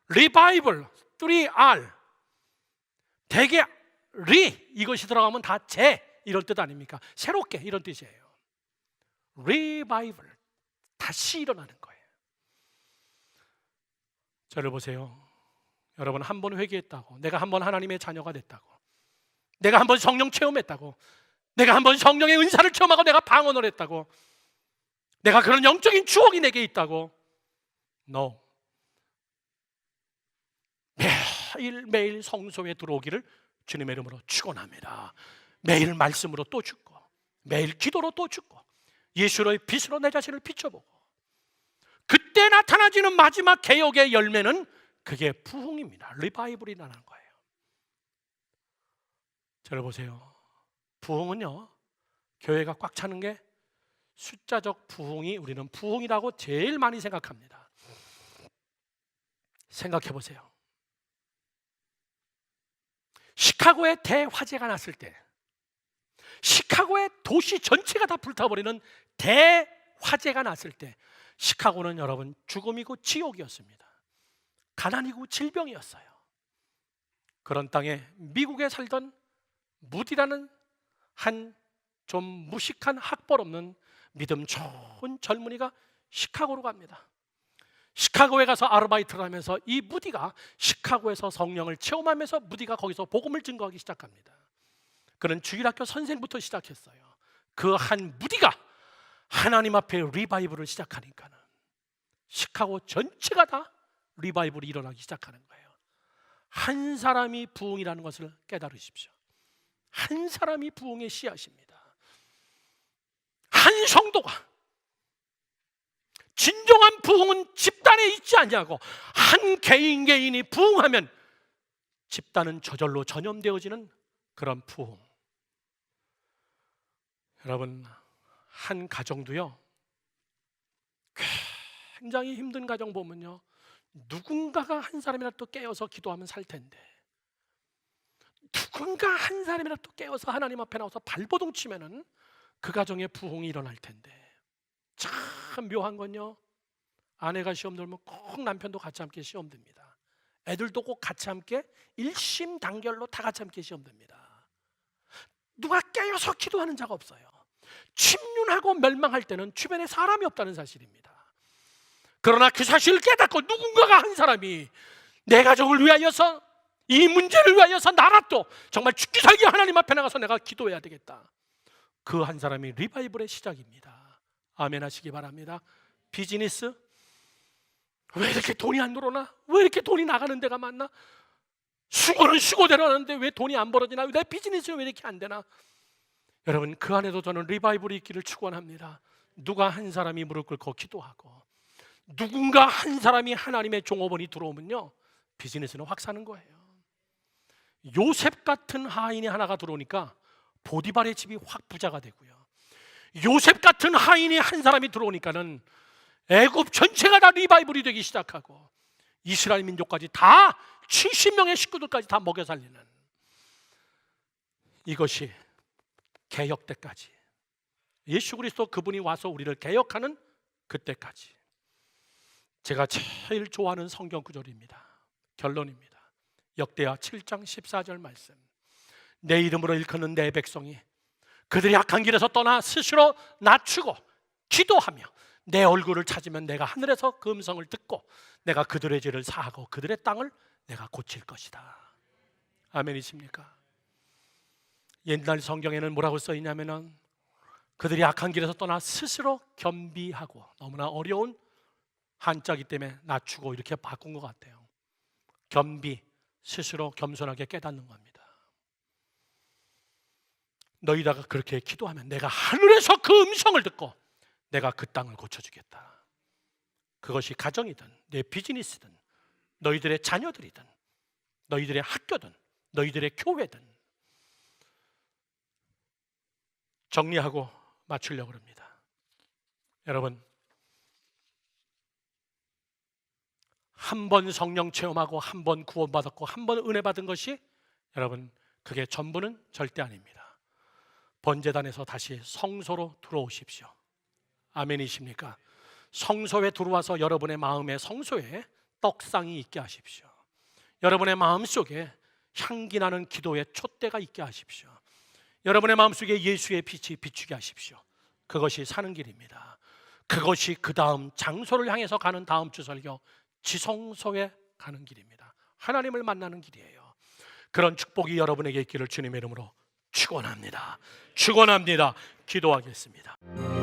리바이벌, 3R. 대개 리, 이것이 들어가면 다 재, 이런 뜻 아닙니까? 새롭게, 이런 뜻이에요. 리바이벌, 다시 일어나는 거예요. 저를 보세요. 여러분 한 번 회개했다고, 내가 한 번 하나님의 자녀가 됐다고, 내가 한 번 성령 체험했다고, 내가 한 번 성령의 은사를 체험하고 내가 방언을 했다고, 내가 그런 영적인 추억이 내게 있다고. No. 매일매일 성소에 들어오기를 주님의 이름으로 축원합니다. 매일 말씀으로 또 죽고, 매일 기도로 또 죽고, 예수로의 빛으로 내 자신을 비춰보고, 그때 나타나지는 마지막 개혁의 열매는 그게 부흥입니다. 리바이벌이라는 거예요. 저를 보세요. 부흥은요, 교회가 꽉 차는 게 숫자적 부흥이, 우리는 부흥이라고 제일 많이 생각합니다. 생각해 보세요. 시카고에 대화재가 났을 때, 시카고의 도시 전체가 다 불타버리는 대화재가 났을 때, 시카고는 여러분 죽음이고 지옥이었습니다. 가난이고 질병이었어요. 그런 땅에 미국에 살던 무디라는 한 좀 무식한 학벌 없는 믿음 좋은 젊은이가 시카고로 갑니다. 시카고에 가서 아르바이트를 하면서 이 무디가 시카고에서 성령을 체험하면서 무디가 거기서 복음을 증거하기 시작합니다. 그는 주일학교 선생부터 시작했어요. 그 한 무디가 하나님 앞에 리바이벌을 시작하니까는 시카고 전체가 다 리바이벌이 일어나기 시작하는 거예요. 한 사람이 부흥이라는 것을 깨달으십시오. 한 사람이 부흥의 씨앗입니다. 한 성도가, 진정한 부흥은 집단에 있지 않냐고, 한 개인이 부흥하면 집단은 저절로 전염되어지는 그런 부흥. 여러분, 한 가정도요, 굉장히 힘든 가정 보면요, 누군가가 한 사람이라도 또 깨어서 기도하면 살 텐데, 누군가 한 사람이라도 또 깨어서 하나님 앞에 나와서 발버둥 치면은 그 가정에 부흥이 일어날 텐데, 참 묘한 건요, 아내가 시험 들면 꼭 남편도 같이 함께 시험 듭니다. 애들도 꼭 같이 함께 일심단결로 다 같이 함께 시험 듭니다. 누가 깨어서 기도하는 자가 없어요. 침륜하고 멸망할 때는 주변에 사람이 없다는 사실입니다. 그러나 그 사실을 깨닫고 누군가가 한 사람이 내 가정을 위하여서, 이 문제를 위하여서 나라도 정말 죽기 살기 하나님 앞에 나가서 내가 기도해야 되겠다, 그 한 사람이 리바이벌의 시작입니다. 아멘 하시기 바랍니다. 비즈니스, 왜 이렇게 돈이 안 들어오나? 왜 이렇게 돈이 나가는 데가 많나? 수고는 수고대로 하는데 왜 돈이 안 벌어지나? 내 비즈니스는 왜 이렇게 안 되나? 여러분, 그 안에도 저는 리바이벌이 있기를 축원합니다. 누가 한 사람이 무릎 꿇고 기도하고 누군가 한 사람이 하나님의 종업원이 들어오면요, 비즈니스는 확 사는 거예요. 요셉 같은 하인이 하나가 들어오니까 보디발의 집이 확 부자가 되고요, 요셉 같은 하인이 한 사람이 들어오니까는 애굽 전체가 다 리바이벌이 되기 시작하고 이스라엘 민족까지 다 70명의 식구들까지 다 먹여 살리는, 이것이 개혁 때까지, 예수 그리스도 그분이 와서 우리를 개혁하는 그때까지. 제가 제일 좋아하는 성경 구절입니다. 결론입니다. 역대하 7장 14절 말씀. 내 이름으로 일컫는 내 백성이 그들이 악한 길에서 떠나 스스로 낮추고 기도하며 내 얼굴을 찾으면 내가 하늘에서 그 음성을 듣고 내가 그들의 죄를 사하고 그들의 땅을 내가 고칠 것이다. 아멘이십니까? 옛날 성경에는 뭐라고 써 있냐면은 그들이 악한 길에서 떠나 스스로 겸비하고, 너무나 어려운 한자기 때문에 낮추고 이렇게 바꾼 것 같아요. 겸비, 스스로 겸손하게 깨닫는 겁니다. 너희다가 그렇게 기도하면 내가 하늘에서 그 음성을 듣고 내가 그 땅을 고쳐주겠다. 그것이 가정이든 내 비즈니스든 너희들의 자녀들이든 너희들의 학교든 너희들의 교회든. 정리하고 마치려고 합니다. 여러분, 한 번 성령 체험하고 한 번 구원받았고 한 번 은혜 받은 것이, 여러분, 그게 전부는 절대 아닙니다. 번제단에서 다시 성소로 들어오십시오. 아멘이십니까? 성소에 들어와서 여러분의 마음의 성소에 떡상이 있게 하십시오. 여러분의 마음속에 향기 나는 기도의 촛대가 있게 하십시오. 여러분의 마음속에 예수의 빛이 비추게 하십시오. 그것이 사는 길입니다. 그것이 그 다음 장소를 향해서 가는 다음 주 설교 지성소에 가는 길입니다. 하나님을 만나는 길이에요. 그런 축복이 여러분에게 있기를 주님의 이름으로 축원합니다. 축원합니다. 기도하겠습니다.